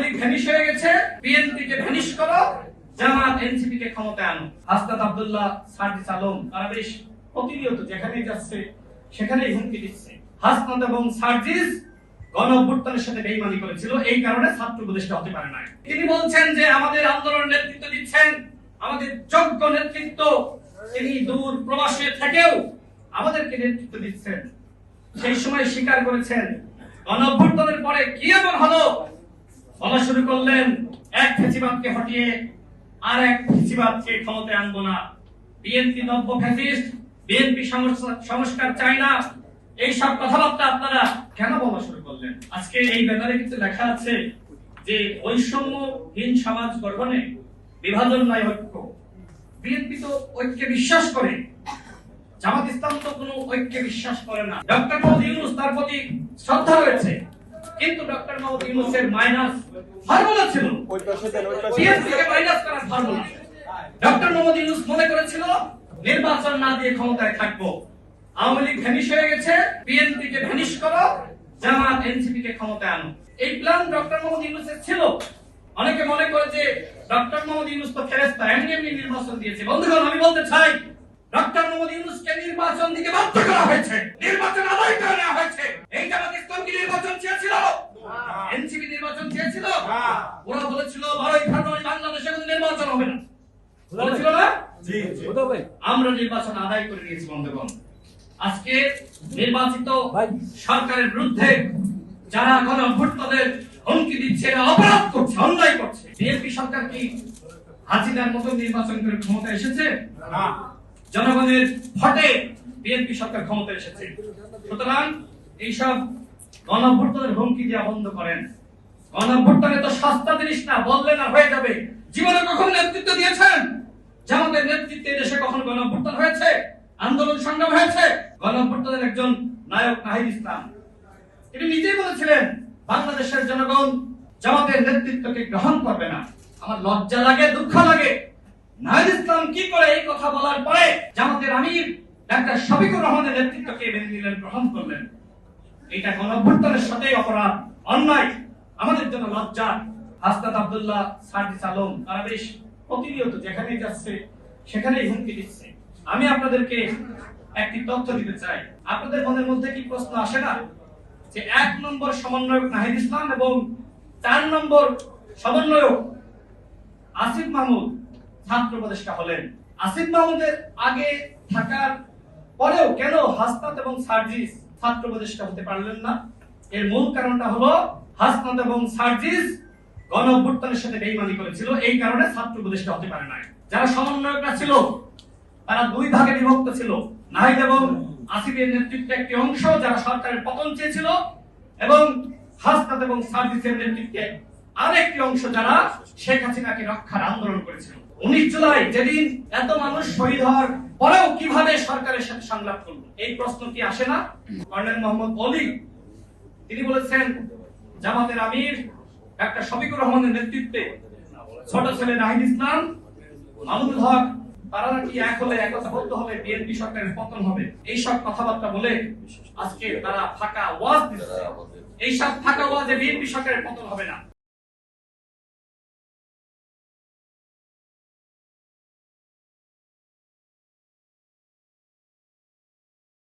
League vanish হয়ে গেছে, BNP কে vanish করো, জামাত এনসিপি কে ক্ষমতায় আনো। হাসনাত আব্দুল্লাহ, সার্জিস আলম তারা বেশ প্রতিনিয়ত যেখানেই যাচ্ছে সেখানেই হুমকি দিচ্ছে। হাসনাত এবং সার্জিস গণঅভ্যুত্থানের সাথে বেইমানি করেছিল, এই কারণে ছাত্র উপদেষ্টা হতে পারে না। তিনি বলছেন যে আমাদের আন্দোলনের নেতৃত্ব দিচ্ছেন আমাদের যোগ্য নেতৃত্ব, তিনি দূর প্রবাসে থেকেও আমাদেরকে নেতৃত্ব দিচ্ছেন। সেই সময় স্বীকার করেছেন গণঅভ্যুত্থানের পরে কি এমন হলো, বলা শুরু করলেন এক ফ্যাসিবাদকে হটিয়ে আর এক ফ্যাসিবাদকে ক্ষমতায় আনবো না, বিএনপি নব্য ফ্যাসিস্ট, বিএনপি সংস্কার চাই না। এই সব কথাবার্তা আপনারা কেন বলা শুরু করলেন? আজকে এই ব্যাপারে কিন্তু লেখা আছে যে বৈষম্যহীন সমাজ গঠনে বিভাজন নয় ঐক্য। বিএনপি তো ঐক্যে বিশ্বাস করে, জামাত ইসলাম তো কোনো ঐক্যে বিশ্বাস করে না। ডক্টর মোহাম্মদ ইউনূস তার প্রতি শ্রদ্ধা রয়েছে, কিন্তু ডক্টর মোহাম্মদ ইউনূসের মাইনাস ফর্মুলা ছিল, বিএনপি কে মাইনাস করার ফর্মুলা। ডক্টর মোহাম্মদ ইউনূস মনে করেছিল নির্বাচন না দিয়ে ক্ষমতায় থাকবো, আওয়ামী লীগ ভ্যানিশ হয়ে গেছে, বিএনপি কে ভ্যানিশ করো, জামাত এনসিপি কে ক্ষমতায় আনো। এই প্ল্যান ডক্টর মোহাম্মদ ইউনূসের ছিল। অনেকে মনে করে যে ডক্টর মোহাম্মদ ইউনূস তো ফেরেশতা, এমনি নির্বাচন দিয়েছে। বন্ধুগণ, আমি বলতে চাই ডক্টর মোহাম্মদ ইউনূসকে নির্বাচন দিতে বাধ্য করা হয়েছে, নির্বাচন আদায় করে নেওয়া হয়েছে। এই জামাত ইসলাম কি নির্বাচন চেয়েছিল? এনসিপি নির্বাচন চেয়েছিল? ওরা বলেছিল 12 ফেব্রুয়ারি বাংলাদেশে কোনো নির্বাচন হবে না, বলেছিল না? জি, আমরা নির্বাচন আদায় করে নিয়েছি। বন্ধুগণ, আজকে নির্বাচিত সরকারের বিরুদ্ধে যারা গণঅভ্যুত্থানের হুমকি দিচ্ছে, অপরাধ করছে, অন্যায় করছে। বিএনপি সরকার কি হাসিনার মতো নির্বাচন করে ক্ষমতা এসেছে? না, জনগণের ভোটে বিএনপি সরকার ক্ষমতা এসেছে। সুতরাং এইসব গণঅভ্যুত্থানের হুমকি দেওয়া বন্ধ করেন। গণঅভ্যুত্থানে তো সস্তা জিনিস না, বললে না হয়ে যাবে। জীবনে কখন নেতৃত্ব দিয়েছেন? জামাতের নেতৃত্বে দেশে কখন গণঅভ্যুত্থান হয়েছে, আন্দোলন সংগ্রাম হয়েছে? গণঅভ্যুত্থানের একজন নায়ক নাহিদ ইসলাম, তিনি নিজেই বলেছিলেন বাংলাদেশের জনগণ জামাতের নেতৃত্বকে গ্রহণ করবে না। আমার লজ্জা লাগে, দুঃখ লাগে। নাহিদ ইসলাম কি করে এই কথা বলার পরে জামাতের আমির ডাক্তার শফিকুর রহমানের নেতৃত্বকে মেনে নিলেন, গ্রহণ করলেন? এটা গণঅভ্যুত্থানের সাথে অপরাধ, অন্যায়, আমাদের জন্য লজ্জা। হাসনাত আব্দুল্লাহ, সার্জিস আলম তারা বেশ প্রতিনিয়ত যেখানেই যাচ্ছে সেখানেই হুমকি দিচ্ছে। আমি আপনাদেরকে একটি তথ্য দিতে চাই। আপনাদের মনের মধ্যে কি প্রশ্ন আসে না যে 1 নম্বর সমন্বয়ক নাহিদ ইসলাম এবং 4 নম্বর সমন্বয়ক আসিফ মাহমুদ ছাত্র উপদেষ্টা হলেন? আসিফ মাহমুদের আগে থাকার পরেও কেন হাসনাত এবং সার্জিস ছাত্র উপদেষ্টা হতে পারলেন না? এর মূল কারণটা হলো হাসনাত এবং সার্জিস গণঅভ্যুত্থানের সাথে বেইমানি করেছিল, এই কারণে ছাত্র উপদেষ্টা হতে পারে নাই। যারা সমন্বয়করা ছিল তারা দুই ভাগে বিভক্ত ছিল। নাহিদ এবং আসিফের নেতৃত্বে একটি অংশ যারা সরকারের পতন চেয়েছিল, এবং হাসনাত এবং সার্জিসের নেতৃত্বে আরেকটি অংশ যারা শেখ হাসিনাকে রক্ষার আন্দোলন করেছিল। 19 জুলাই যেদিন এত মানুষ শহীদ হওয়ার পরেও কিভাবে সরকারের সাথে সংলাপ করলো, এই প্রশ্ন কি আসে না? কর্নেল মোহাম্মদ অলি তিনি বলেছেন জামাতের আমির ডাক্তার শফিকুর রহমানের নেতৃত্বে ছোট ছেলে নাহিদ ইসলাম, মাহমুদুল হক তারা নাকি এক হলে, একতাবদ্ধ হলে বিএনপি সরকারের পতন হবে। এই সব কথাবার্তা বলে আজকে তারা ফাঁকা ওয়াজ দিচ্ছে। এই সব ফাঁকা ওয়াজে বিএনপি সরকারের পতন হবে না।